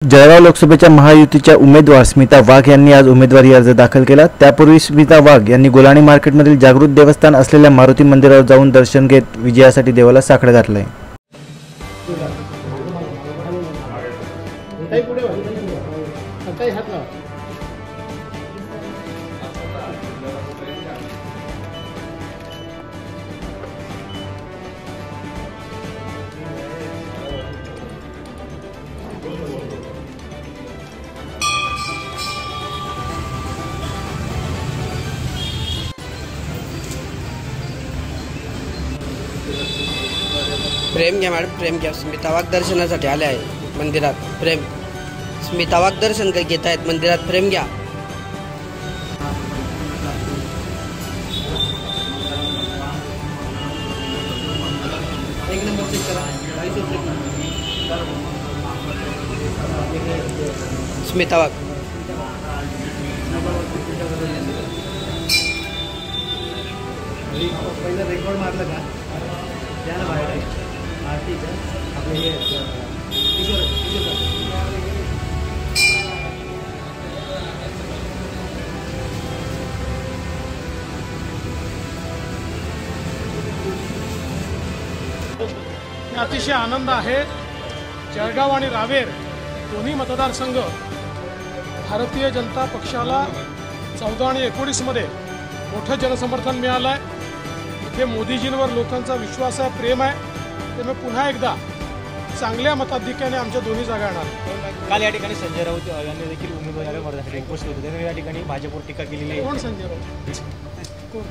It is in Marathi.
जळगाव लोकसभेच्या महायुतीच्या उमेदवार स्मिता वाघ यांनी आज उमेदवारी अर्ज दाखल केला। त्यापूर्वी स्मिता वाघ यांनी गुलाणी मार्केटमधील जागृत देवस्थान असलेल्या मारुती मंदिरावर जाऊन दर्शन घेत विजयासाठी देवाला साकडं घातलंय। प्रेम घ्या मॅडम, प्रेम घ्या। स्मिता वाघ दर्शनासाठी आले आहे मंदिरात। प्रेम स्मिता वाघ दर्शन घेत आहेत मंदिरात, प्रेम घ्या। स्मिता वाघ पहिलं रेकॉर्ड मारलं का त्याला बाहेर आहे आरतीचं आपलं हे अतिशय आनंद आहे। जळगाव आणि रावेर दोन्ही मतदारसंघ भारतीय जनता पक्षाला 14 आणि 19 मध्ये मोठं जनसमर्थन मिळालं आहे। इथे मोदीजींवर लोकांचा विश्वास आहे, प्रेम आहे। त्यामुळे पुन्हा एकदा चांगल्या मताधिक्याने आमच्या दोन्ही जागा येणार। काल या ठिकाणी संजय राऊत यांनी देखील उमेदवारी अर्जासाठी रिक्वेस्ट केली होती, या ठिकाणी भाजपवर टीका केलेली आहे। कोण संजय राऊत? कोण?